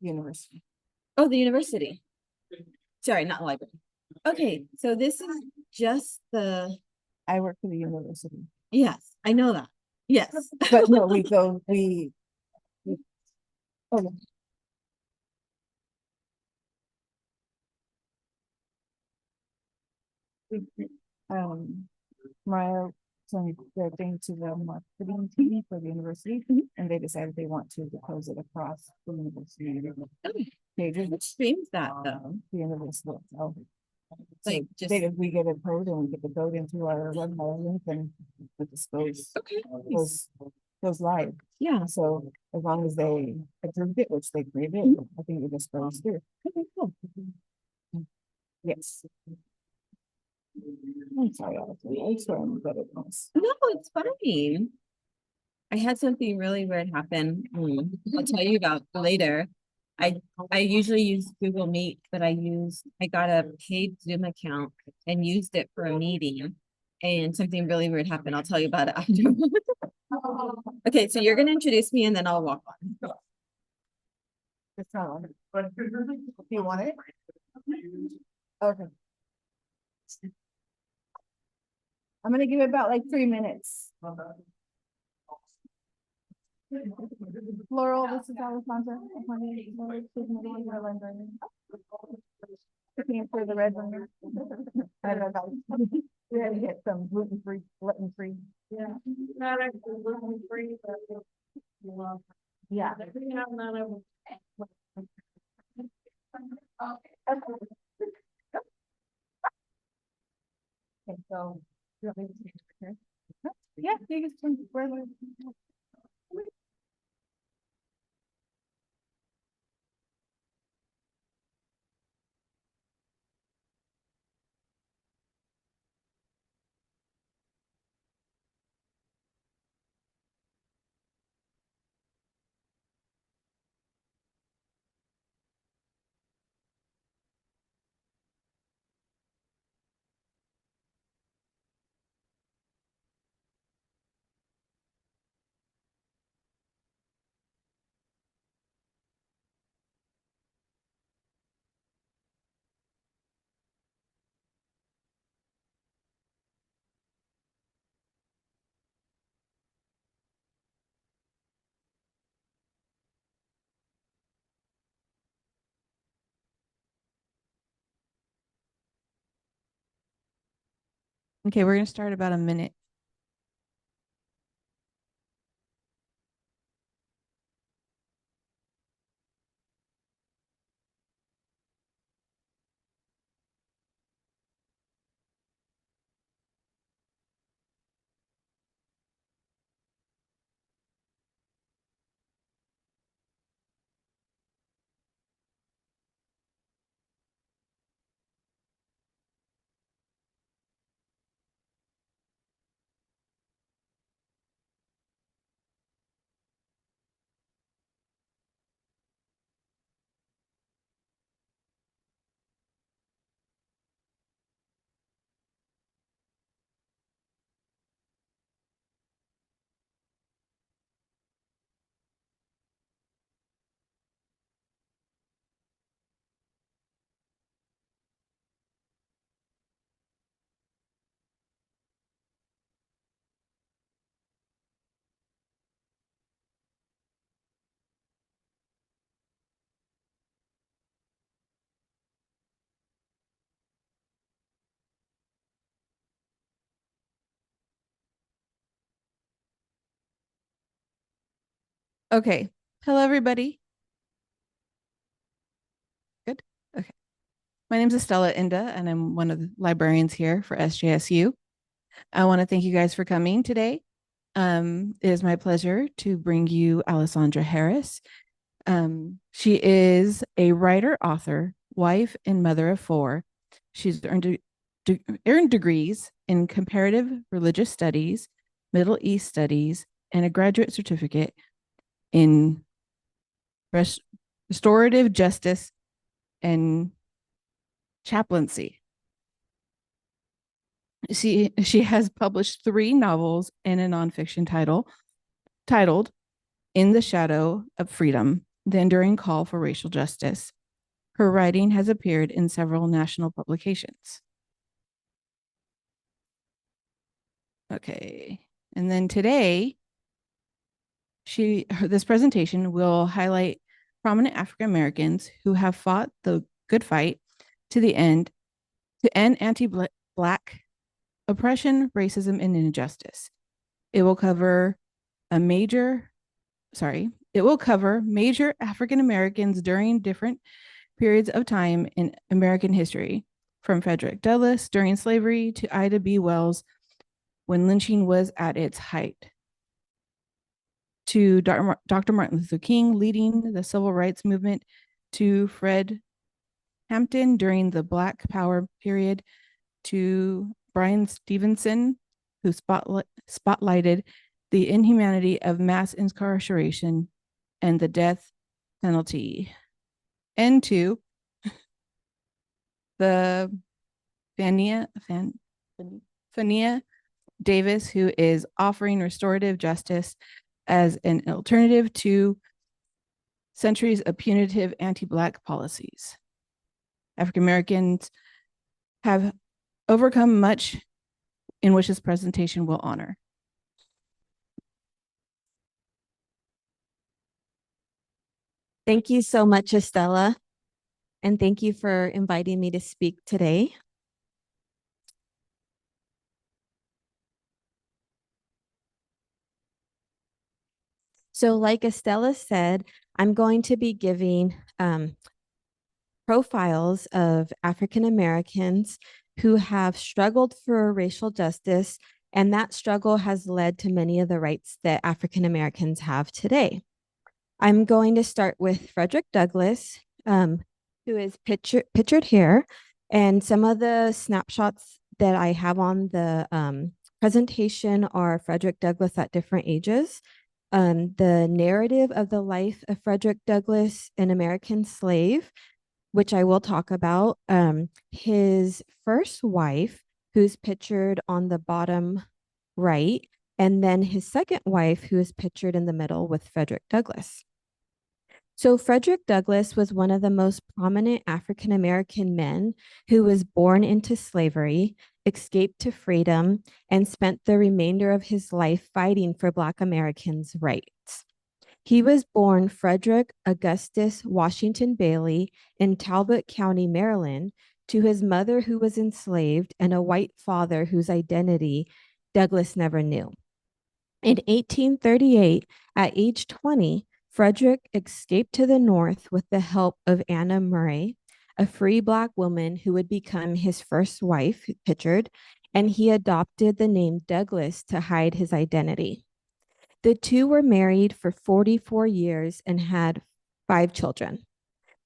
University. Oh, the university. Sorry, not the library. Okay, so this is just the. I work for the university. Yes, I know that. Yes. But no, we oh, Mariah sent their thing to the marketing team for the university, and they decided they want to depose it across the university pages. Which streams that though? The university. So Like just we get a code and we get the code into our website link and it just goes live. Yeah. So as long as they approved it, which they created, I think it just goes through. Okay, cool. Yes. I'm sorry, I swear I'm good at this. No, it's fine. I had something really weird happen. I'll tell you about later. I usually use Google Meet, but I got a paid Zoom account and used it for a meeting, and something really weird happened. I'll tell you about it after. Okay, so you're gonna introduce me and then I'll walk on. It's not on. Do you want it? Okay. I'm gonna give it about like 3 minutes. Laurel, this is Alessandra. Looking for the red one. I don't know. We had to get some gluten-free, gluten-free. Yeah, not actually gluten-free, but yeah. we have none of them. Okay, so you want me to take it here? Yeah, you can where Okay, we're going to start about a minute. Okay. Hello, everybody. Good. Okay. My name is Estella Inda, and I'm one of the librarians here for SJSU. I want to thank you guys for coming today. It is my pleasure to bring you Alessandra Harris. She is a writer, author, wife, and mother of 4. She's earned degrees in comparative religious studies, Middle East studies, and a graduate certificate in restorative justice and chaplaincy. She has published 3 novels and a nonfiction titled In the Shadow of Freedom, the enduring call for racial justice. Her writing has appeared in several national publications. Okay, and then today, this presentation will highlight prominent African Americans who have fought the good fight to the end to end anti-Black oppression, racism, and injustice. It will cover major African Americans during different periods of time in American history, from Frederick Douglass during slavery to Ida B. Wells when lynching was at its height, to Dr. Martin Luther King leading the civil rights movement, to Fred Hampton during the Black Power period, to Bryan Stevenson, who spotlighted the inhumanity of mass incarceration and the death penalty, and to the Fania Davis, who is offering restorative justice as an alternative to centuries of punitive anti-Black policies. African Americans have overcome much in which this presentation will honor. Thank you so much, Estella, and thank you for inviting me to speak today. So like Estella said, I'm going to be giving profiles of African Americans who have struggled for racial justice, and that struggle has led to many of the rights that African Americans have today. I'm going to start with Frederick Douglass, who is pictured here, and some of the snapshots that I have on the presentation are Frederick Douglass at different ages. The narrative of the life of Frederick Douglass, an American slave, which I will talk about. His first wife, who's pictured on the bottom right, and then his second wife, who is pictured in the middle with Frederick Douglass. So Frederick Douglass was one of the most prominent African American men who was born into slavery, escaped to freedom, and spent the remainder of his life fighting for Black Americans' rights. He was born Frederick Augustus Washington Bailey in Talbot County, Maryland, to his mother who was enslaved and a white father whose identity Douglass never knew. In 1838, at age 20, Frederick escaped to the North with the help of Anna Murray, a free Black woman who would become his first wife, pictured, and he adopted the name Douglas to hide his identity. The two were married for 44 years and had 5 children.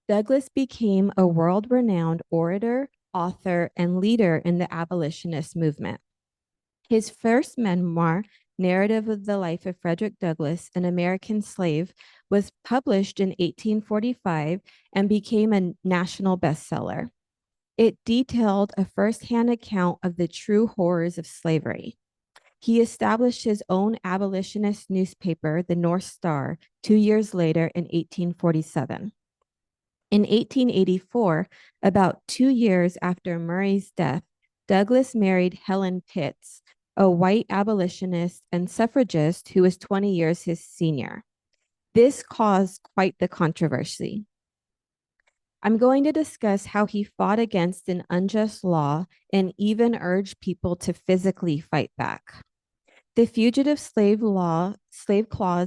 Douglass became a world-renowned orator, author, and leader in the abolitionist movement. His first memoir, Narrative of the Life of Frederick Douglass, an American Slave, was published in 1845 and became a national bestseller. It detailed a firsthand account of the true horrors of slavery. He established his own abolitionist newspaper, the North Star, 2 years later in 1847. In 1884, about 2 years after Murray's death, Douglass married Helen Pitts, a white abolitionist and suffragist who was 20 years his senior. This caused quite the controversy. I'm going to discuss how he fought against an unjust law and even urged people to physically fight back. The Fugitive Slave Clause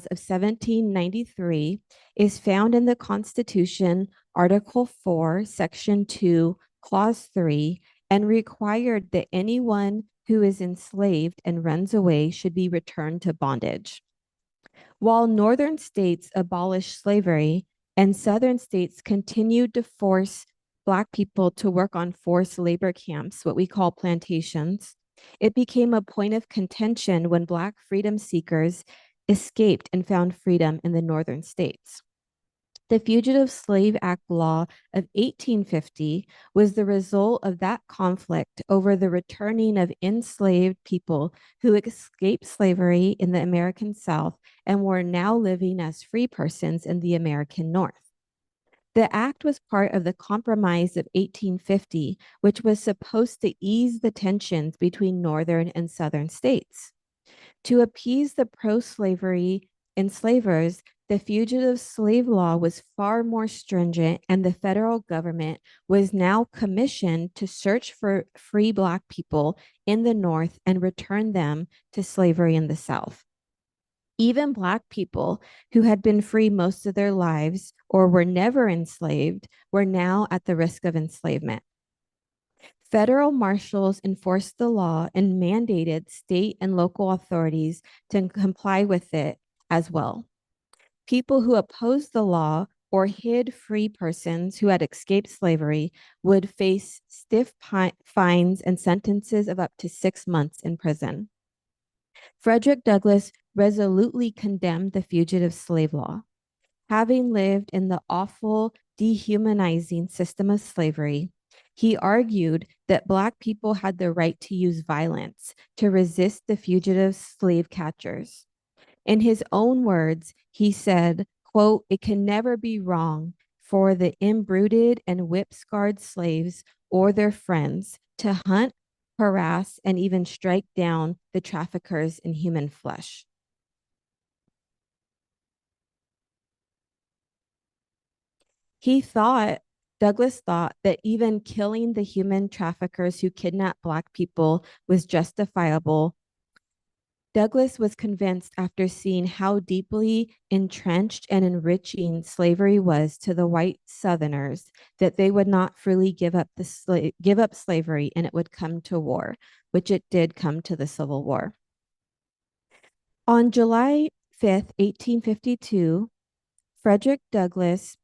of 1793 is found in the Constitution, Article 4, Section 2, Clause 3, and required that anyone who is enslaved and runs away should be returned to bondage. While northern states abolished slavery and southern states continued to force Black people to work on forced labor camps, what we call plantations, it became a point of contention when Black freedom seekers escaped and found freedom in the northern states. The Fugitive Slave Act law of 1850 was the result of that conflict over the returning of enslaved people who escaped slavery in the American South and were now living as free persons in the American North. The act was part of the Compromise of 1850, which was supposed to ease the tensions between Northern and Southern states. To appease the pro-slavery enslavers, the fugitive slave law was far more stringent, and the federal government was now commissioned to search for free Black people in the North and return them to slavery in the South. Even Black people who had been free most of their lives or were never enslaved were now at the risk of enslavement. Federal marshals enforced the law and mandated state and local authorities to comply with it as well. People who opposed the law or hid free persons who had escaped slavery would face stiff fines and sentences of up to 6 months in prison. Frederick Douglass resolutely condemned the fugitive slave law. Having lived in the awful, dehumanizing system of slavery, he argued that Black people had the right to use violence to resist the fugitive slave catchers. In his own words, he said, quote, "It can never be wrong for the imbruted and whip-scarred slaves or their friends to hunt, harass, and even strike down the traffickers in human flesh." Douglas thought that even killing the human traffickers who kidnapped Black people was justifiable. Douglas was convinced after seeing how deeply entrenched and enriching slavery was to the white Southerners that they would not freely give up slavery, and it would come to war, which it did come to the Civil War. On July 5th, 1852, Frederick Douglass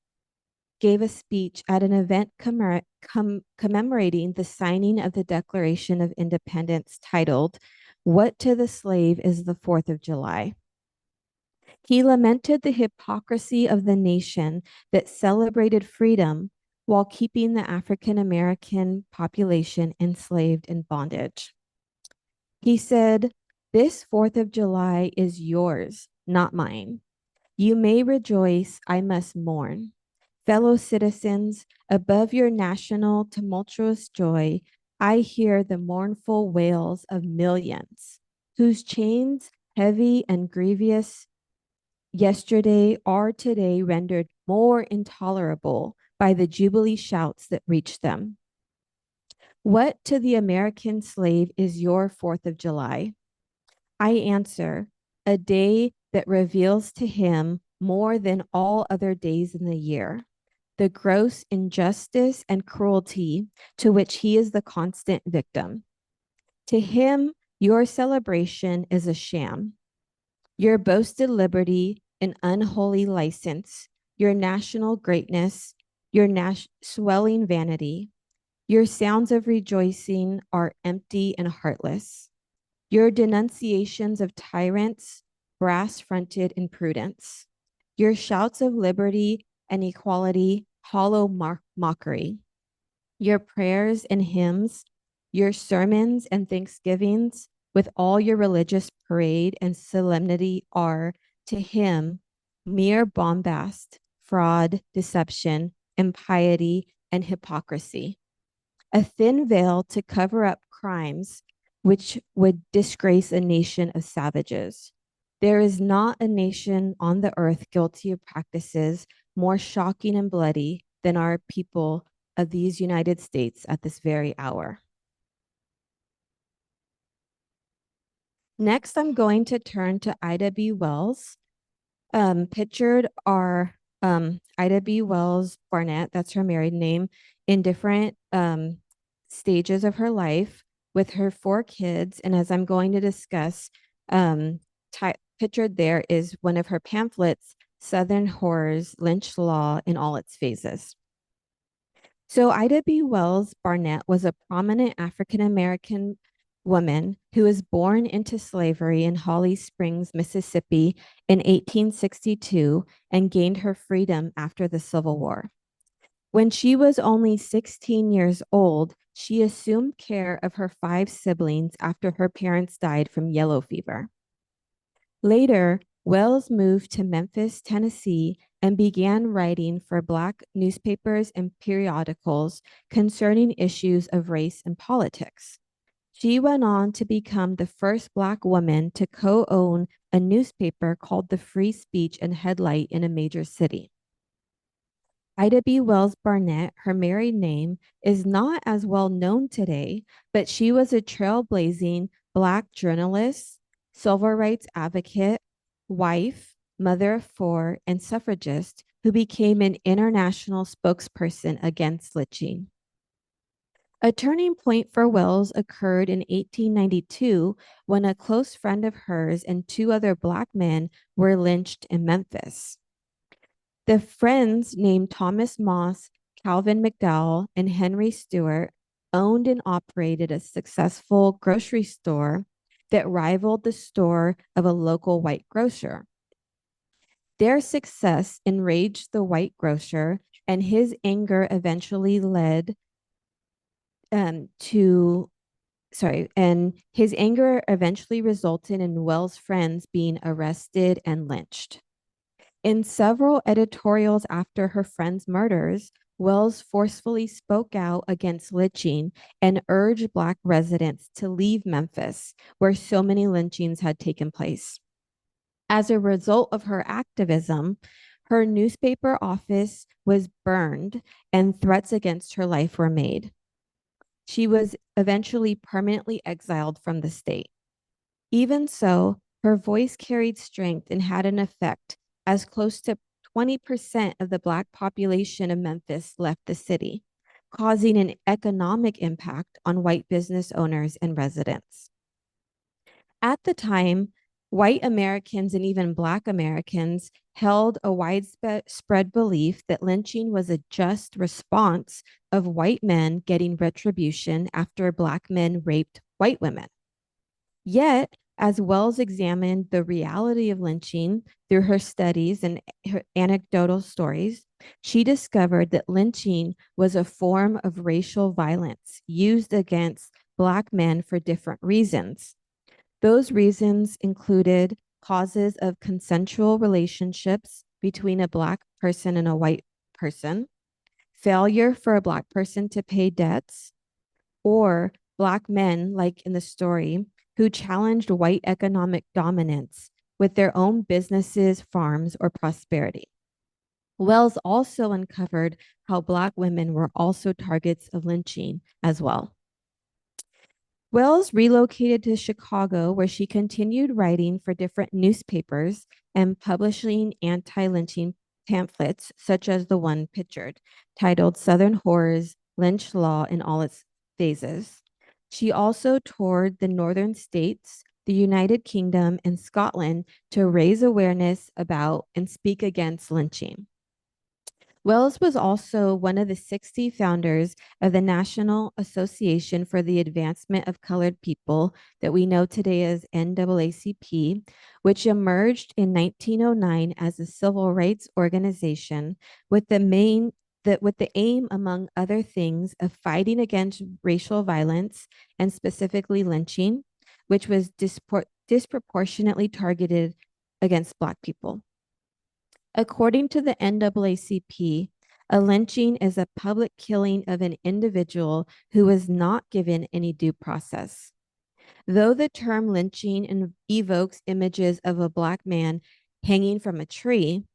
gave a speech at an event commemorating the signing of the Declaration of Independence titled, "What to the Slave is the 4th of July?" He lamented the hypocrisy of the nation that celebrated freedom while keeping the African American population enslaved in bondage. He said, "This 4th of July is yours, not mine. You may rejoice, I must mourn. Fellow citizens, above your national tumultuous joy, I hear the mournful wails of millions, whose chains, heavy and grievous yesterday, are today rendered more intolerable by the jubilee shouts that reach them. What to the American slave is your 4th of July? I answer, a day that reveals to him more than all other days in the year the gross injustice and cruelty to which he is the constant victim. To him, your celebration is a sham. Your boasted liberty, an unholy license, your national greatness, your swelling vanity, your sounds of rejoicing are empty and heartless. Your denunciations of tyrants, brass-fronted imprudence. Your shouts of liberty and equality, hollow mockery. Your prayers and hymns, your sermons and thanksgivings, with all your religious parade and solemnity are, to him, mere bombast, fraud, deception, impiety, and hypocrisy. A thin veil to cover up crimes which would disgrace a nation of savages. There is not a nation on the earth guilty of practices more shocking and bloody than our people of these United States at this very hour." Next, I'm going to turn to Ida B. Wells. Pictured are Ida B. Wells Barnett, that's her married name, in different stages of her life with her 4 kids. And as I'm going to discuss, pictured there is one of her pamphlets, Southern Horrors, Lynch Law in All Its Phases. So Ida B. Wells Barnett was a prominent African-American woman who was born into slavery in Holly Springs, Mississippi in 1862 and gained her freedom after the Civil War. When she was only 16 years old, she assumed care of her 5 siblings after her parents died from yellow fever. Later, Wells moved to Memphis, Tennessee, and began writing for Black newspapers and periodicals concerning issues of race and politics. She went on to become the first Black woman to co-own a newspaper called the Free Speech and Headlight in a major city. Ida B. Wells Barnett, her married name, is not as well known today, but she was a trailblazing Black journalist, civil rights advocate, wife, mother of 4, and suffragist who became an international spokesperson against lynching. A turning point for Wells occurred in 1892 when a close friend of hers and 2 other Black men were lynched in Memphis. The friends named Thomas Moss, Calvin McDowell, and Henry Stewart owned and operated a successful grocery store that rivaled the store of a local white grocer. Their success enraged the white grocer, and his anger eventually led and his anger eventually resulted in Wells' friends being arrested and lynched. In several editorials after her friends' murders, Wells forcefully spoke out against lynching and urged Black residents to leave Memphis, where so many lynchings had taken place. As a result of her activism, her newspaper office was burned and threats against her life were made. She was eventually permanently exiled from the state. Even so, her voice carried strength and had an effect, as close to 20% of the Black population of Memphis left the city, causing an economic impact on white business owners and residents. At the time, white Americans and even Black Americans held a widespread belief that lynching was a just response of white men getting retribution after Black men raped white women. Yet, as Wells examined the reality of lynching through her studies and her anecdotal stories, she discovered that lynching was a form of racial violence used against Black men for different reasons. Those reasons included causes of consensual relationships between a Black person and a white person, failure for a Black person to pay debts, or Black men, like in the story, who challenged white economic dominance with their own businesses, farms, or prosperity. Wells also uncovered how Black women were also targets of lynching as well. Wells relocated to Chicago, where she continued writing for different newspapers and publishing anti-lynching pamphlets, such as the one pictured, titled Southern Horrors, Lynch Law in All Its Phases. She also toured the northern states, the United Kingdom, and Scotland to raise awareness about and speak against lynching. Wells was also one of the 60 founders of the National Association for the Advancement of Colored People that we know today as NAACP, which emerged in 1909 as a civil rights organization with the aim, among other things, of fighting against racial violence and specifically lynching, which was disproportionately targeted against Black people. According to the NAACP, a lynching is a public killing of an individual who was not given any due process. Though the term lynching evokes images of a Black man hanging from a tree,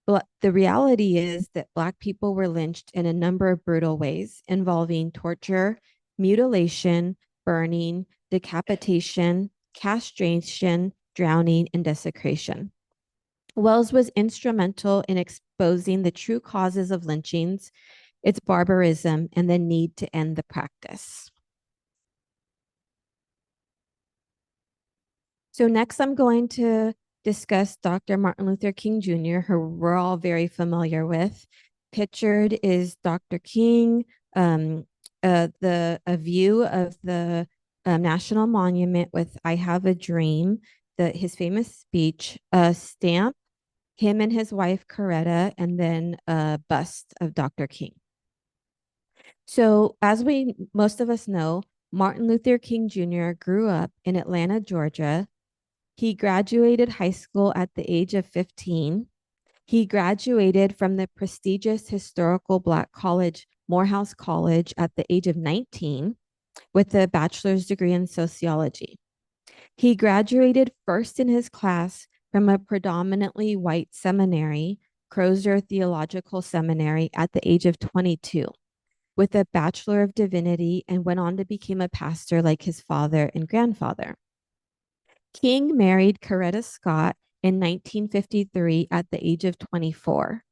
the reality is that Black people were lynched in a number of brutal ways involving torture, mutilation, burning, decapitation, castration, drowning, and desecration. Wells was instrumental in exposing the true causes of lynchings, its barbarism, and the need to end the practice. So next, I'm going to discuss Dr. Martin Luther King Jr., who we're all very familiar with. Pictured is Dr. King, a view of the national monument with I Have a Dream, his famous speech, a stamp, him and his wife Coretta, and then a bust of Dr. King. So, as most of us know, Martin Luther King Jr. grew up in Atlanta, Georgia. He graduated high school at the age of 15. He graduated from the prestigious historical Black college, Morehouse College, at the age of 19 with a bachelor's degree in sociology. He graduated first in his class from a predominantly white seminary, Crozer Theological Seminary, at the age of 22 with a Bachelor of Divinity, and went on to become a pastor like his father and grandfather. King married Coretta Scott in 1953 at the age of 24.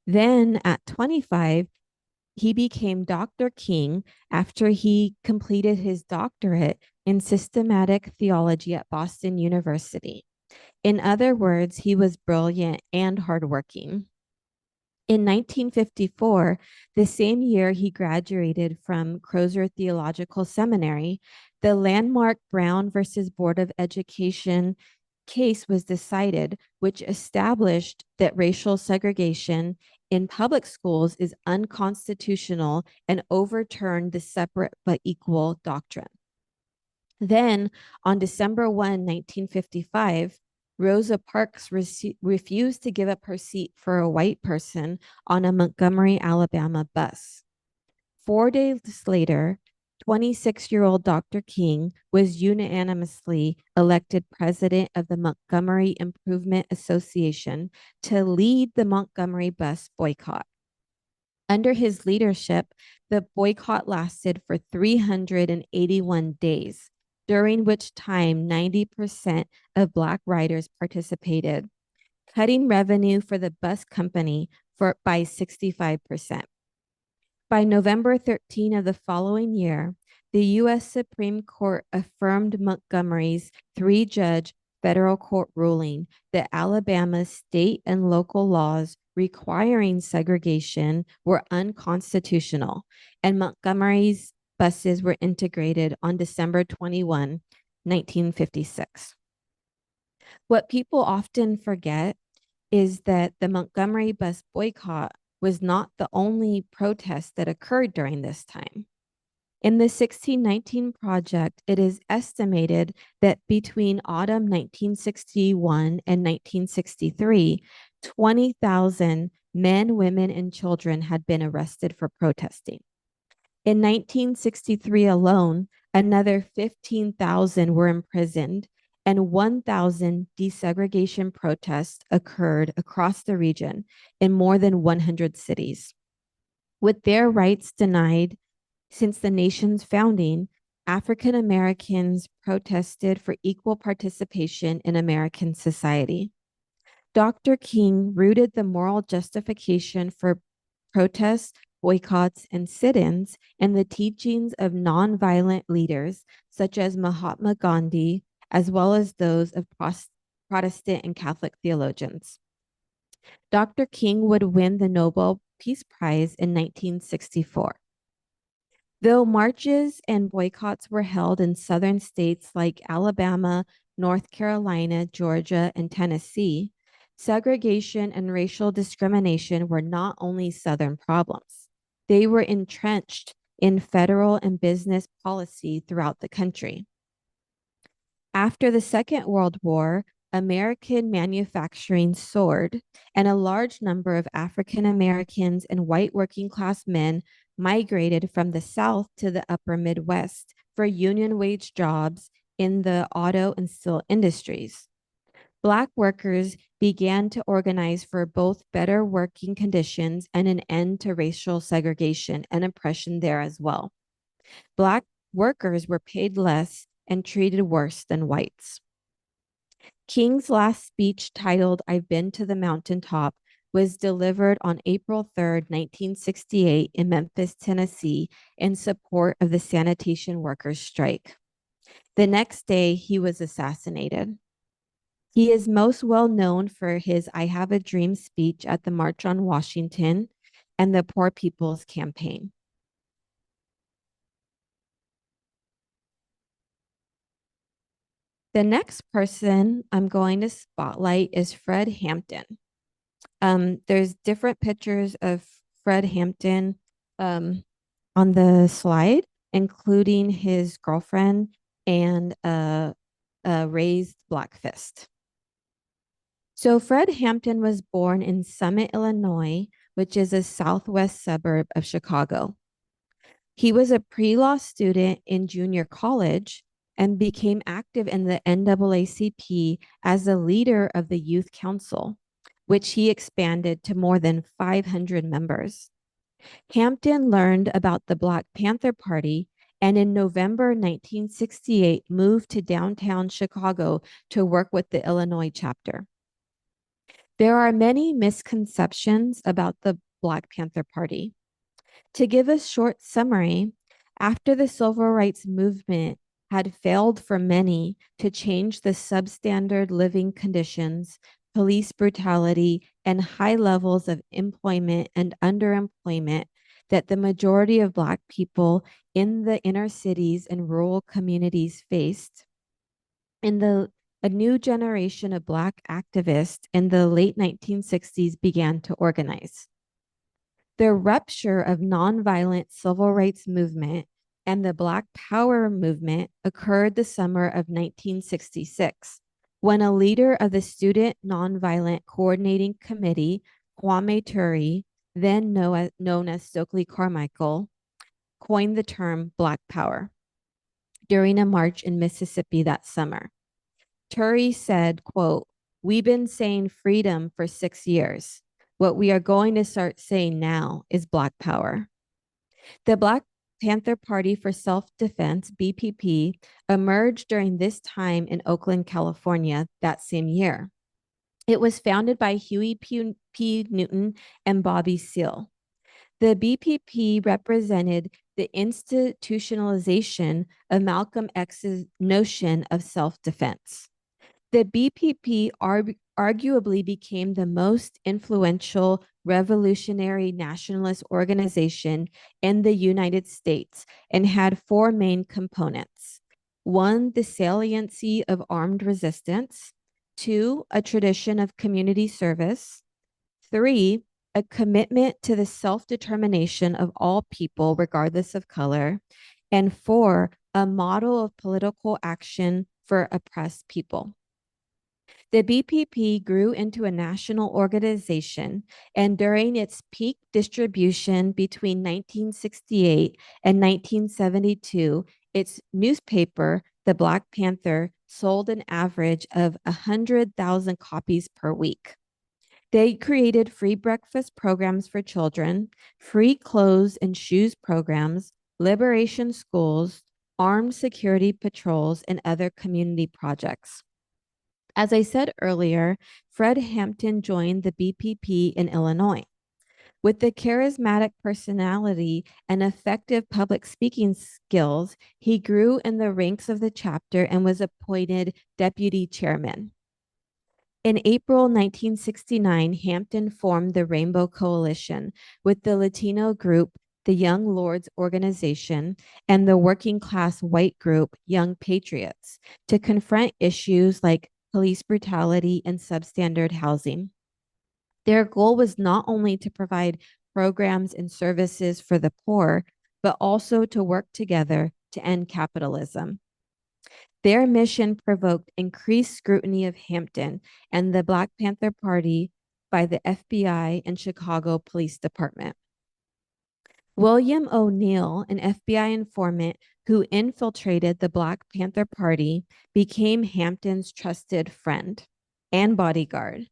Then at 25, he became Dr. King after he completed his doctorate in systematic theology at Boston University. In other words, he was brilliant and hardworking. In 1954, the same year he graduated from Crozer Theological Seminary, the landmark Brown versus Board of Education case was decided, which established that racial segregation in public schools is unconstitutional and overturned the separate but equal doctrine. Then, on December 1, 1955, Rosa Parks refused to give up her seat for a white person on a Montgomery, Alabama bus. 4 days later, 26-year-old Dr. King was unanimously elected president of the Montgomery Improvement Association to lead the Montgomery bus boycott. Under his leadership, the boycott lasted for 381 days, during which time 90% of Black riders participated, cutting revenue for the bus company by 65%. By November 13 of the following year, the U.S. Supreme Court affirmed Montgomery's three-judge federal court ruling that Alabama's state and local laws requiring segregation were unconstitutional, and Montgomery's buses were integrated on December 21, 1956. What people often forget is that the Montgomery bus boycott was not the only protest that occurred during this time. In the 1619 Project, it is estimated that between autumn 1961 and 1963, 20,000 men, women, and children had been arrested for protesting. In 1963 alone, another 15,000 were imprisoned, and 1,000 desegregation protests occurred across the region in more than 100 cities. With their rights denied since the nation's founding, African Americans protested for equal participation in American society. Dr. King rooted the moral justification for protests, boycotts, and sit-ins in the teachings of nonviolent leaders such as Mahatma Gandhi, as well as those of Protestant and Catholic theologians. Dr. King would win the Nobel Peace Prize in 1964. Though marches and boycotts were held in southern states like Alabama, North Carolina, Georgia, and Tennessee, segregation and racial discrimination were not only southern problems. They were entrenched in federal and business policy throughout the country. After the Second World War, American manufacturing soared, and a large number of African Americans and white working class men migrated from the South to the upper Midwest for union wage jobs in the auto and steel industries. Black workers began to organize for both better working conditions and an end to racial segregation and oppression there as well. Black workers were paid less and treated worse than whites. King's last speech, titled "I've Been to the Mountaintop," was delivered on April 3rd, 1968 in Memphis, Tennessee, in support of the sanitation workers' strike. The next day, he was assassinated. He is most well known for his "I Have a Dream" speech at the March on Washington and the Poor People's Campaign. The next person I'm going to spotlight is Fred Hampton. There's different pictures of Fred Hampton on the slide, including his girlfriend and a raised black fist. So Fred Hampton was born in Summit, Illinois, which is a southwest suburb of Chicago. He was a pre-law student in junior college and became active in the NAACP as the leader of the Youth Council, which he expanded to more than 500 members. Hampton learned about the Black Panther Party and in November 1968 moved to downtown Chicago to work with the Illinois chapter. There are many misconceptions about the Black Panther Party. To give a short summary, after the civil rights movement had failed for many to change the substandard living conditions, police brutality, and high levels of employment and underemployment that the majority of Black people in the inner cities and rural communities faced, a new generation of Black activists in the late 1960s began to organize. The rupture of nonviolent civil rights movement and the Black Power movement occurred the summer of 1966, when a leader of the Student Nonviolent Coordinating Committee, Kwame Ture, then known as Stokely Carmichael, coined the term Black Power during a march in Mississippi that summer. Ture said, quote, "We've been saying freedom for 6 years. What we are going to start saying now is Black Power." The Black Panther Party for Self-Defense, BPP, emerged during this time in Oakland, California that same year. It was founded by Huey P. Newton and Bobby Seale. The BPP represented the institutionalization of Malcolm X's notion of self-defense. The BPP arguably became the most influential revolutionary nationalist organization in the United States and had 4 main components. 1, the saliency of armed resistance. 2, a tradition of community service. 3, a commitment to the self-determination of all people, regardless of color. And 4, a model of political action for oppressed people. The BPP grew into a national organization, and during its peak distribution between 1968 and 1972, its newspaper, The Black Panther, sold an average of 100,000 copies per week. They created free breakfast programs for children, free clothes and shoes programs, liberation schools, armed security patrols, and other community projects. As I said earlier, Fred Hampton joined the BPP in Illinois. With the charismatic personality and effective public speaking skills, he grew in the ranks of the chapter and was appointed deputy chairman. In April 1969, Hampton formed the Rainbow Coalition with the Latino group, the Young Lords Organization, and the working class white group, Young Patriots, to confront issues like police brutality and substandard housing. Their goal was not only to provide programs and services for the poor, but also to work together to end capitalism. Their mission provoked increased scrutiny of Hampton and the Black Panther Party by the FBI and Chicago Police Department. William O'Neill, an FBI informant who infiltrated the Black Panther Party, became Hampton's trusted friend and bodyguard.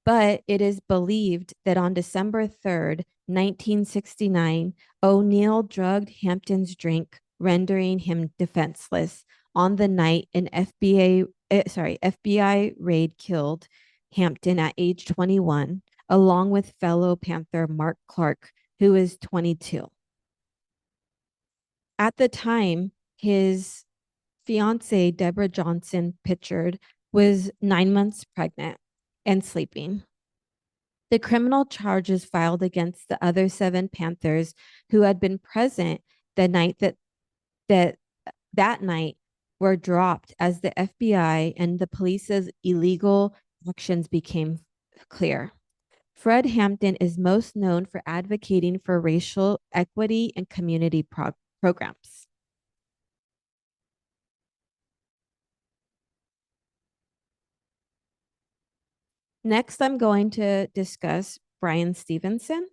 But it is believed that on December 3rd, 1969, O'Neill drugged Hampton's drink, rendering him defenseless on the night an FBI raid killed Hampton at age 21, along with fellow Panther Mark Clark, who is 22. At the time, his fiancee, Deborah Johnson Pitchard, was 9 months pregnant and sleeping. The criminal charges filed against the other 7 Panthers who had been present the night that night were dropped as the FBI and the police's illegal actions became clear. Fred Hampton is most known for advocating for racial equity and community programs. Next, I'm going to discuss Bryan Stevenson.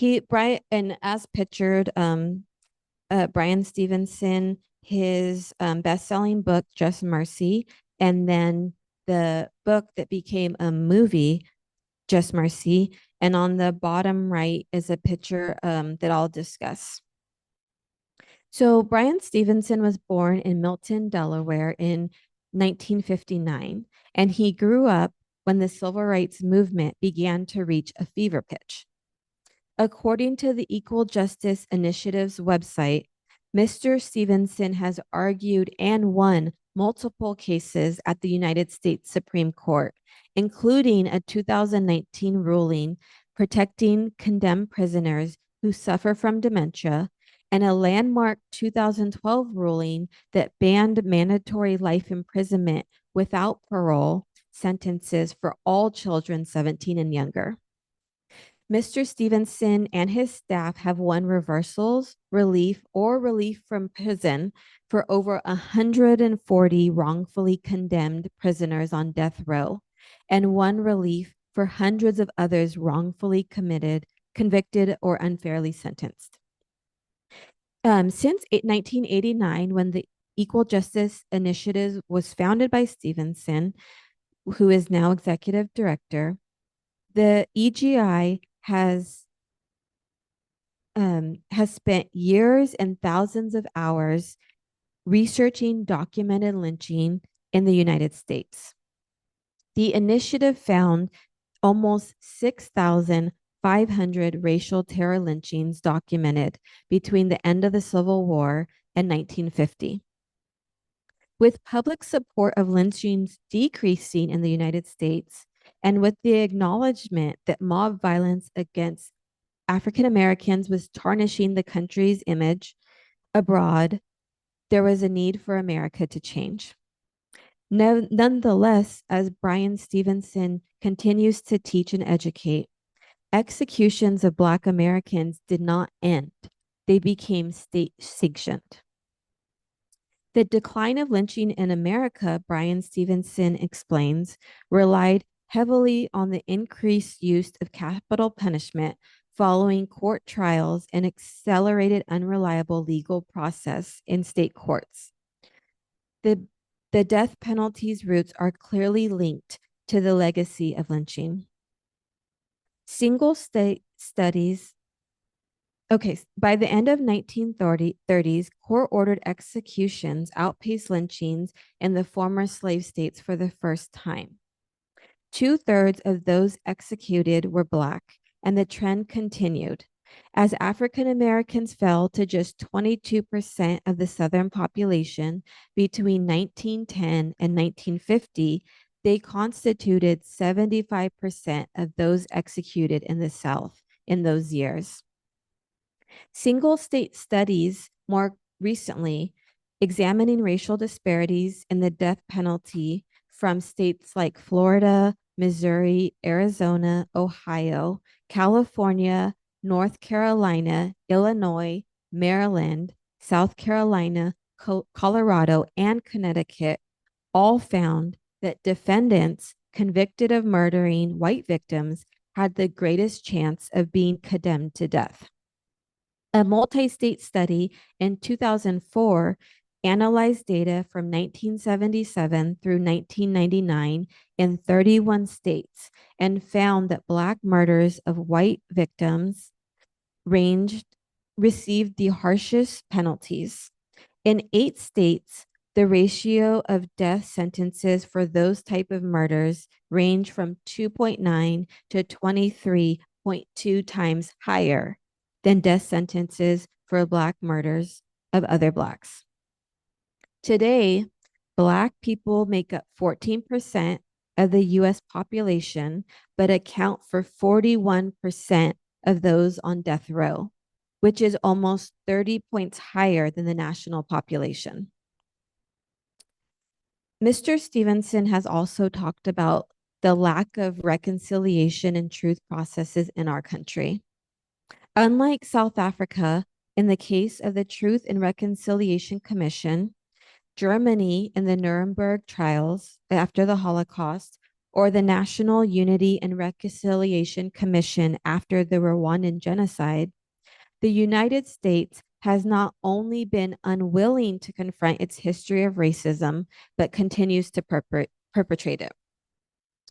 And as pictured, Bryan Stevenson, his best-selling book, Just Mercy, and then the book that became a movie, Just Mercy. And on the bottom right is a picture that I'll discuss. So Bryan Stevenson was born in Milton, Delaware in 1959, and he grew up when the civil rights movement began to reach a fever pitch. According to the Equal Justice Initiative's website, Mr. Stevenson has argued and won multiple cases at the United States Supreme Court, including a 2019 ruling protecting condemned prisoners who suffer from dementia, and a landmark 2012 ruling that banned mandatory life imprisonment without parole sentences for all children 17 and younger. Mr. Stevenson and his staff have won reversals, relief, or relief from prison for over 140 wrongfully condemned prisoners on death row, and won relief for hundreds of others wrongfully convicted, or unfairly sentenced. Since 1989, when the Equal Justice Initiative was founded by Stevenson, who is now executive director, the EGI has spent years and thousands of hours researching documented lynching in the United States. The initiative found almost 6,500 racial terror lynchings documented between the end of the Civil War and 1950. With public support of lynchings decreasing in the United States, and with the acknowledgement that mob violence against African Americans was tarnishing the country's image abroad, there was a need for America to change. Nonetheless, as Bryan Stevenson continues to teach and educate, executions of Black Americans did not end. They became state-sanctioned. The decline of lynching in America, Bryan Stevenson explains, relied heavily on the increased use of capital punishment following court trials and accelerated unreliable legal process in state courts. The death penalty's roots are clearly linked to the legacy of lynching. Single state studies. Okay, by the end of 1930s, court-ordered executions outpaced lynchings in the former slave states for the first time. 2/3 of those executed were Black, and the trend continued. As African Americans fell to just 22% of the Southern population between 1910 and 1950, they constituted 75% of those executed in the South in those years. Single state studies more recently examining racial disparities in the death penalty from states like Florida, Missouri, Arizona, Ohio, California, North Carolina, Illinois, Maryland, South Carolina, Colorado, and Connecticut all found that defendants convicted of murdering white victims had the greatest chance of being condemned to death. A multi-state study in 2004 analyzed data from 1977 through 1999 in 31 states and found that Black murders of white victims received the harshest penalties. In 8 states, the ratio of death sentences for those type of murders range from 2.9 to 23.2 times higher than death sentences for Black murders of other Blacks. Today, Black people make up 14% of the US population, but account for 41% of those on death row, which is almost 30 points higher than the national population. Mr. Stevenson has also talked about the lack of reconciliation and truth processes in our country. Unlike South Africa, in the case of the Truth and Reconciliation Commission, Germany in the Nuremberg trials after the Holocaust, or the National Unity and Reconciliation Commission after the Rwandan genocide, the United States has not only been unwilling to confront its history of racism, but continues to perpetrate it.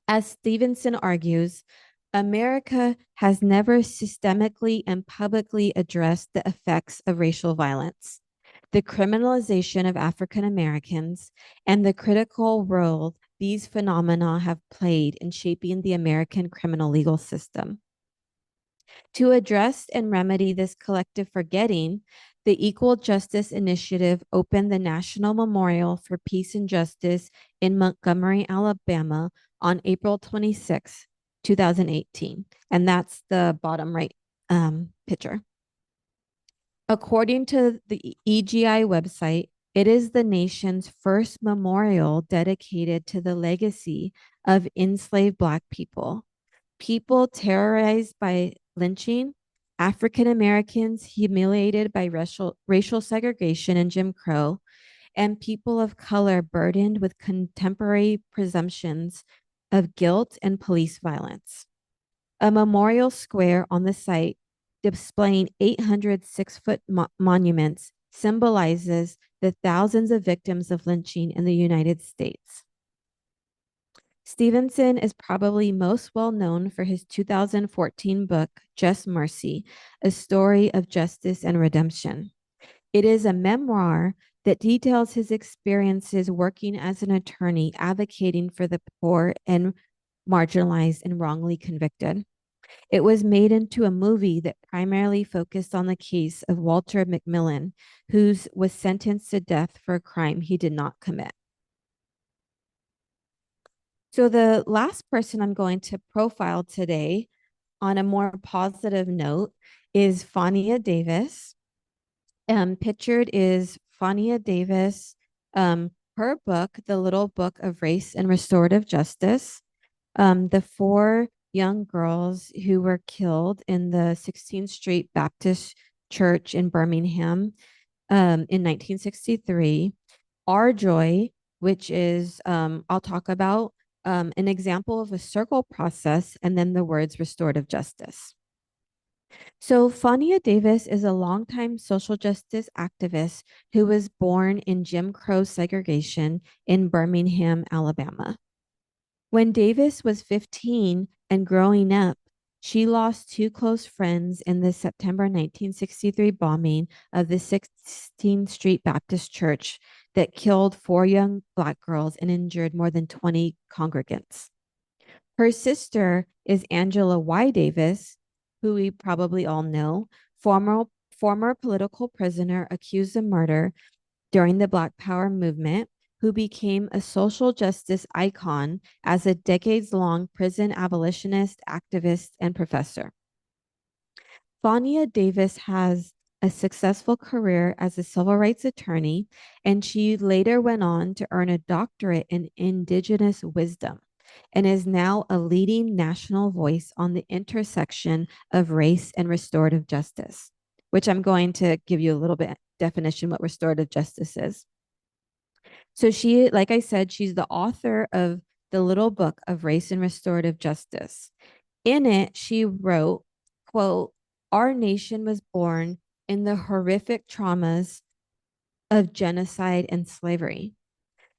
As Stevenson argues, America has never systemically and publicly addressed the effects of racial violence, the criminalization of African Americans, and the critical role these phenomena have played in shaping the American criminal legal system. To address and remedy this collective forgetting, the Equal Justice Initiative opened the National Memorial for Peace and Justice in Montgomery, Alabama on April 26, 2018. And that's the bottom right picture. According to the EGI website, it is the nation's first memorial dedicated to the legacy of enslaved Black people, people terrorized by lynching, African Americans humiliated by racial segregation and Jim Crow, and people of color burdened with contemporary presumptions of guilt and police violence. A memorial square on the site displaying 800 6-foot monuments symbolizes the thousands of victims of lynching in the United States. Stevenson is probably most well known for his 2014 book, Just Mercy, a story of justice and redemption. It is a memoir that details his experiences working as an attorney advocating for the poor and marginalized and wrongly convicted. It was made into a movie that primarily focused on the case of Walter McMillan, who was sentenced to death for a crime he did not commit. So the last person I'm going to profile today on a more positive note is Fania Davis. Pictured is Fania Davis, her book, The Little Book of Race and Restorative Justice. The 4 young girls who were killed in the 16th Street Baptist Church in Birmingham in 1963. Our Joy, which is, I'll talk about an example of a circle process, and then the words restorative justice. So Fania Davis is a longtime social justice activist who was born in Jim Crow segregation in Birmingham, Alabama. When Davis was 15 and growing up, she lost 2 close friends in the September 1963 bombing of the 16th Street Baptist Church that killed 4 young Black girls and injured more than 20 congregants. Her sister is Angela Y. Davis, who we probably all know, former political prisoner accused of murder during the Black Power movement, who became a social justice icon as a decades-long prison abolitionist, activist, and professor. Fania Davis has a successful career as a civil rights attorney, and she later went on to earn a doctorate in Indigenous wisdom and is now a leading national voice on the intersection of race and restorative justice, which I'm going to give you a little bit definition what restorative justice is. So she, like I said, she's the author of The Little Book of Race and Restorative Justice. In it, she wrote, quote, "Our nation was born in the horrific traumas of genocide and slavery.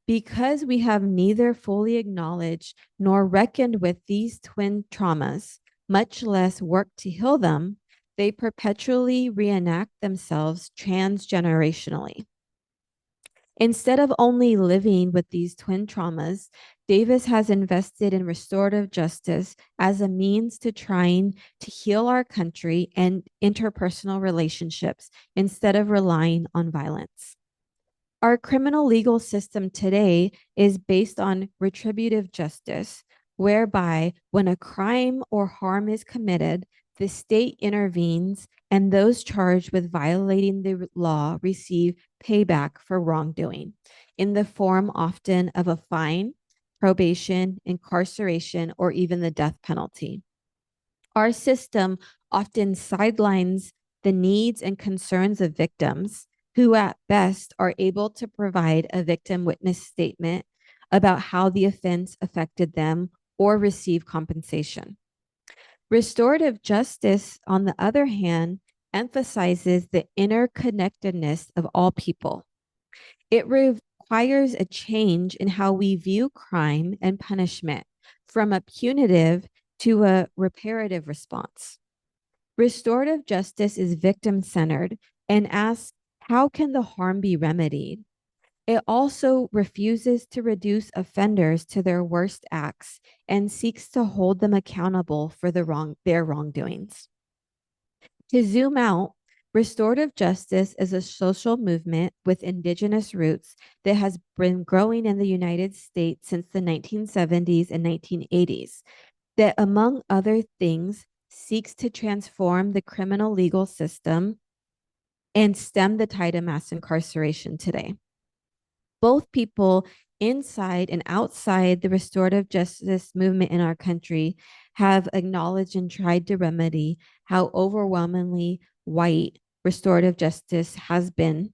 Because we have neither fully acknowledged nor reckoned with these twin traumas, much less worked to heal them, they perpetually reenact themselves transgenerationally. Instead of only living with these twin traumas, Davis has invested in restorative justice as a means to trying to heal our country and interpersonal relationships instead of relying on violence. Our criminal legal system today is based on retributive justice, whereby when a crime or harm is committed, the state intervenes, and those charged with violating the law receive payback for wrongdoing in the form often of a fine, probation, incarceration, or even the death penalty. Our system often sidelines the needs and concerns of victims who at best are able to provide a victim witness statement about how the offense affected them or receive compensation. Restorative justice, on the other hand, emphasizes the interconnectedness of all people. It requires a change in how we view crime and punishment from a punitive to a reparative response. Restorative justice is victim-centered and asks, how can the harm be remedied? It also refuses to reduce offenders to their worst acts and seeks to hold them accountable for their wrongdoings. To zoom out, restorative justice is a social movement with indigenous roots that has been growing in the United States since the 1970s and 1980s, that among other things seeks to transform the criminal legal system and stem the tide of mass incarceration today. Both people inside and outside the restorative justice movement in our country have acknowledged and tried to remedy how overwhelmingly white restorative justice has been.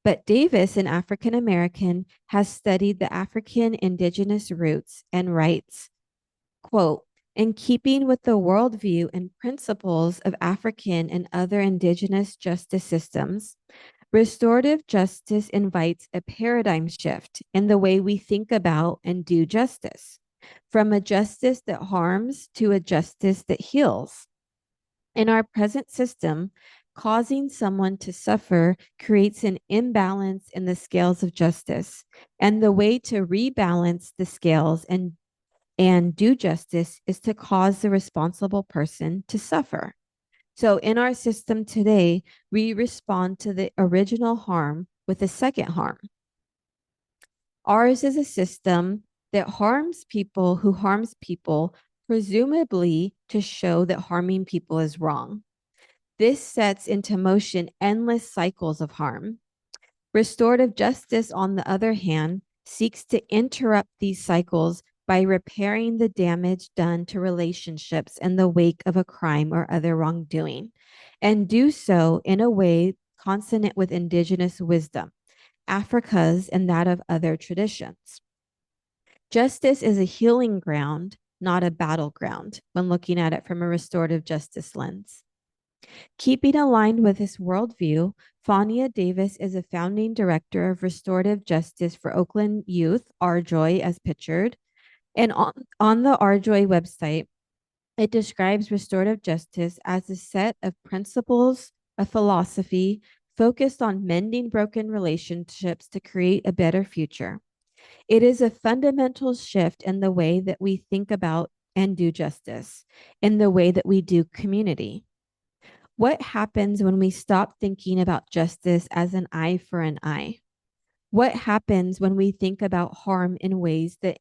But Davis, an African American, has studied the African indigenous roots and writes, quote, in keeping with the worldview and principles of African and other indigenous justice systems, restorative justice invites a paradigm shift in the way we think about and do justice, from a justice that harms to a justice that heals. In our present system, causing someone to suffer creates an imbalance in the scales of justice, and the way to rebalance the scales and do justice is to cause the responsible person to suffer. So in our system today, we respond to the original harm with a second harm. Ours is a system that harms people who harms people, presumably to show that harming people is wrong. This sets into motion endless cycles of harm. Restorative justice, on the other hand, seeks to interrupt these cycles by repairing the damage done to relationships in the wake of a crime or other wrongdoing, and do so in a way consonant with indigenous wisdom, Africa's and that of other traditions. Justice is a healing ground, not a battleground, when looking at it from a restorative justice lens. Keeping aligned with this worldview, Fania Davis is a founding director of restorative justice for Oakland Youth, RJOY as pictured. And on the RJOY website, it describes restorative justice as a set of principles, a philosophy focused on mending broken relationships to create a better future. It is a fundamental shift in the way that we think about and do justice, in the way that we do community. What happens when we stop thinking about justice as an eye for an eye? What happens when we think about harm in ways that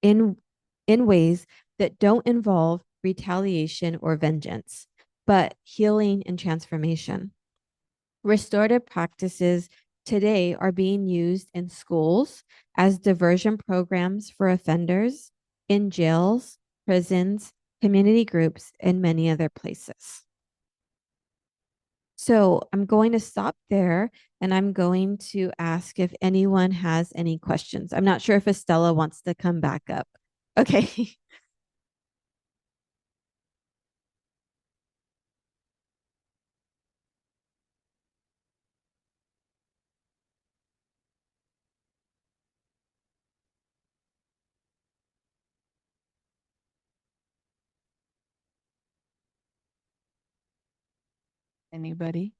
in ways that don't involve retaliation or vengeance, but healing and transformation? Restorative practices today are being used in schools as diversion programs for offenders, in jails, prisons, community groups, and many other places. So I'm going to stop there and I'm going to ask if anyone has any questions. I'm not sure if Estella wants to come back up. Okay. Anybody?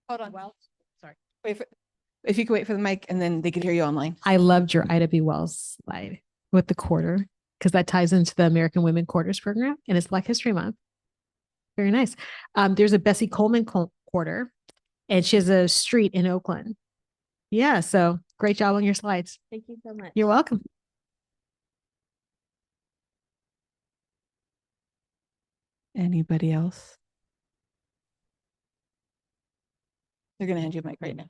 Hold on. Well, sorry. If you could wait for the mic and then they could hear you online. I loved your Ida B. Wells slide with the quarter because that ties into the American Women Quarters program and it's Black History Month. Very nice. There's a Bessie Coleman quarter and she has a street in Oakland. Yeah, so great job on your slides. Thank you so much. You're welcome. Anybody else? They're gonna hand you a mic right now.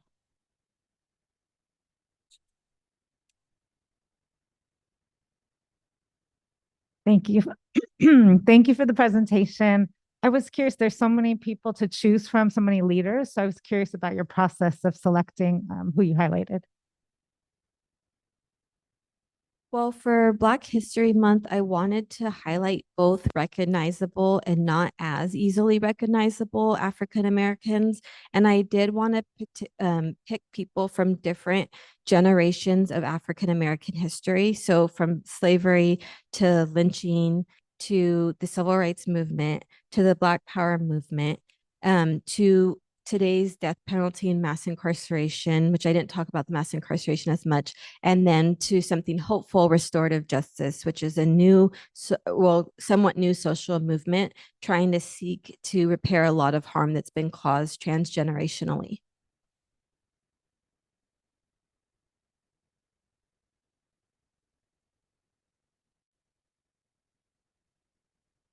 Thank you. Thank you for the presentation. I was curious, there's so many people to choose from, so many leaders. So I was curious about your process of selecting who you highlighted. Well, for Black History Month, I wanted to highlight both recognizable and not as easily recognizable African Americans. And I did want to pick people from different generations of African American history. So from slavery to lynching to the civil rights movement to the Black Power movement to today's death penalty and mass incarceration, which I didn't talk about the mass incarceration as much, and then to something hopeful, restorative justice, which is a new, somewhat new social movement trying to seek to repair a lot of harm that's been caused transgenerationally.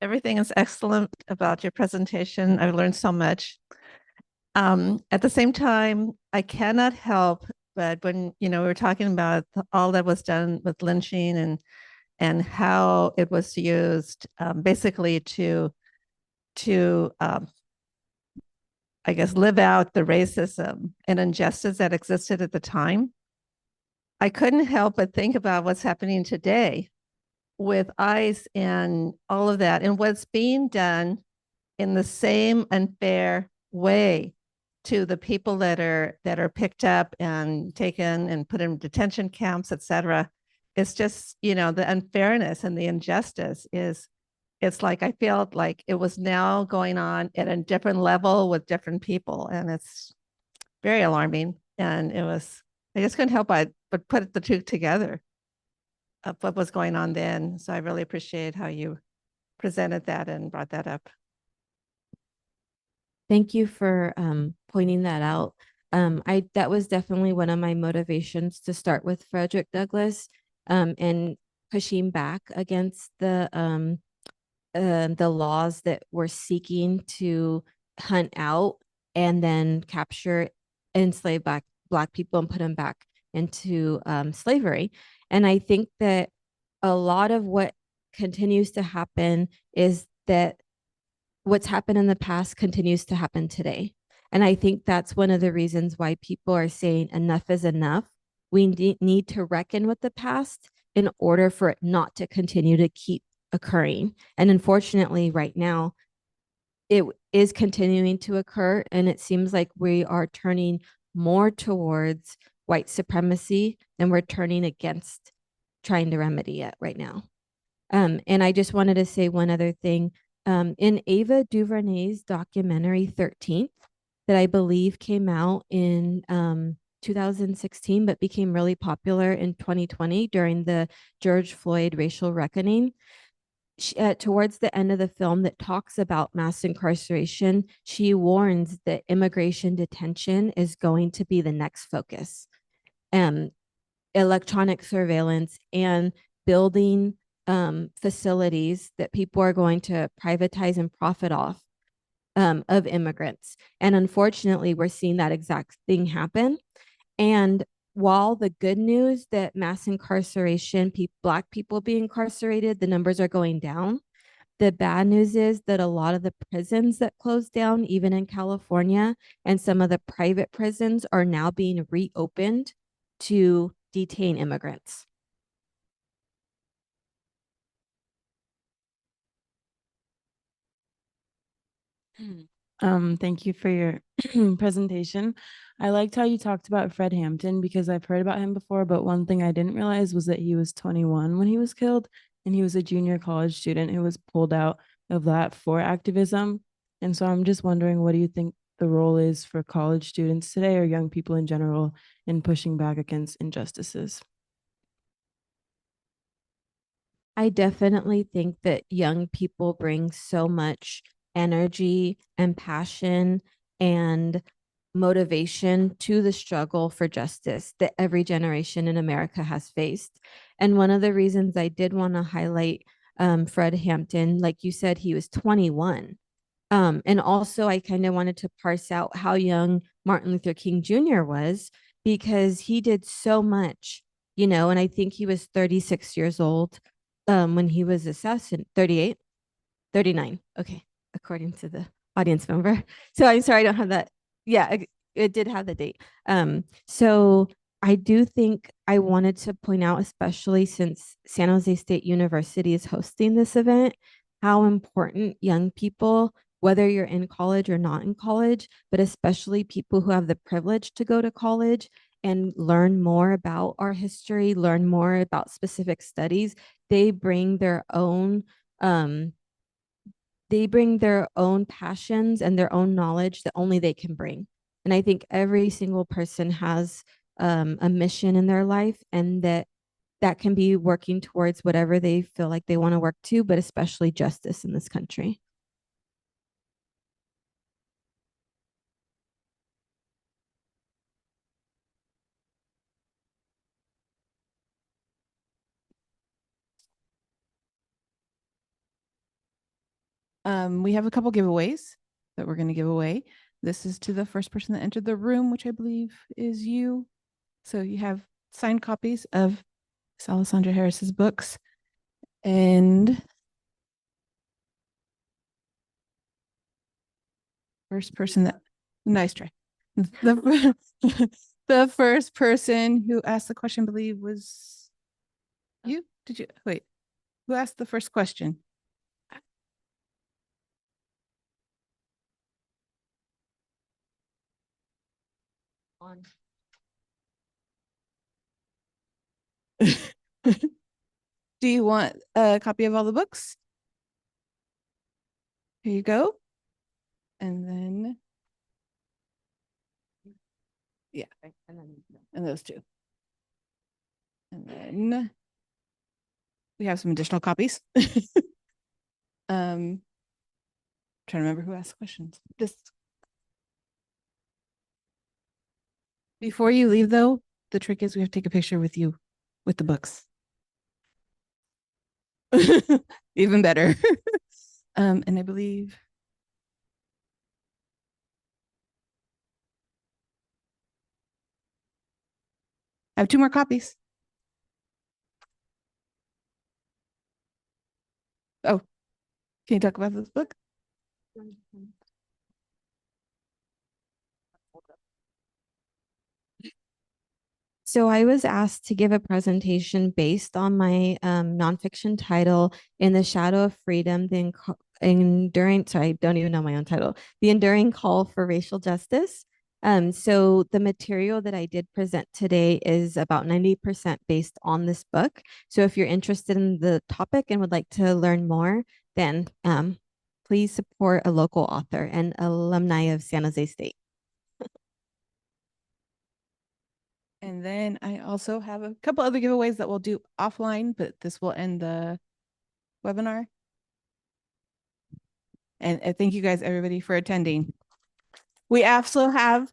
Everything is excellent about your presentation. I learned so much. At the same time, I cannot help but when, we were talking about all that was done with lynching and how it was used basically to I guess, live out the racism and injustice that existed at the time. I couldn't help but think about what's happening today with ICE and all of that and what's being done in the same unfair way to the people that are picked up and taken and put in detention camps, et cetera. It's just, the unfairness and the injustice it's like I felt like it was now going on at a different level with different people. And it's very alarming. And I just couldn't help but put the two together of what was going on then. So I really appreciate how you presented that and brought that up. Thank you for pointing that out. That was definitely one of my motivations to start with Frederick Douglass and pushing back against the laws that were seeking to hunt out and then capture enslaved black people and put them back into slavery. And I think that a lot of what continues to happen is that what's happened in the past continues to happen today. And I think that's one of the reasons why people are saying enough is enough. We need to reckon with the past in order for it not to continue to keep occurring. And unfortunately, right now, it is continuing to occur. And it seems like we are turning more towards white supremacy and we're turning against trying to remedy it right now. And I just wanted to say one other thing. In Ava DuVernay's documentary 13th, that I believe came out in 2016, but became really popular in 2020 during the George Floyd racial reckoning. Towards the end of the film that talks about mass incarceration, she warns that immigration detention is going to be the next focus. Electronic surveillance and building facilities that people are going to privatize and profit off of immigrants. And unfortunately, we're seeing that exact thing happen. And while the good news that mass incarceration, Black people being incarcerated, the numbers are going down. The bad news is that a lot of the prisons that closed down, even in California, and some of the private prisons are now being reopened to detain immigrants. Thank you for your presentation. I liked how you talked about Fred Hampton because I've heard about him before, but one thing I didn't realize was that he was 21 when he was killed, and he was a junior college student who was pulled out of that for activism. And so I'm just wondering, what do you think the role is for college students today or young people in general in pushing back against injustices? I definitely think that young people bring so much energy and passion and motivation to the struggle for justice that every generation in America has faced. And one of the reasons I did want to highlight Fred Hampton, like you said, he was 21. And also, I kind of wanted to parse out how young Martin Luther King Jr. was, because he did so much, you know, and I think he was 36 years old when he was assassinated. 38, 39. Okay, according to the audience member. So I'm sorry, I don't have that. Yeah, it did have the date. So I do think I wanted to point out, especially since San Jose State University is hosting this event, how important young people, whether you're in college or not in college, but especially people who have the privilege to go to college and learn more about our history, learn more about specific studies, they bring their own passions and their own knowledge that only they can bring. And I think every single person has a mission in their life, and that can be working towards whatever they feel like they want to work to, but especially justice in this country. We have a couple giveaways that we're going to give away. This is to the first person that entered the room, which I believe is you. So you have signed copies of Alessandra Harris's books. And first person that, nice try. The, the first person who asked the question, I believe, was you. Did you wait? Who asked the first question? Do you want a copy of all the books? Here you go. And then, yeah, and those two. And then we have some additional copies. Trying to remember who asked questions. Just before you leave, though, the trick is we have to take a picture with you with the books. Even better. And I believe I have 2 more copies. Oh, can you talk about this book? So I was asked to give a presentation based on my nonfiction title, In the Shadow of Freedom, the enduring, sorry, I don't even know my own title, The Enduring Call for Racial Justice. So the material that I did present today is about 90% based on this book. So if you're interested in the topic and would like to learn more, then please support a local author and alumni of San Jose State. And then I also have a couple other giveaways that we'll do offline, but this will end the webinar. And thank you guys, everybody, for attending. We also have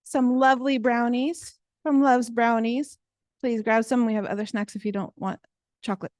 some lovely brownies from Love's Brownies. Please grab some. We have other snacks if you don't want chocolate.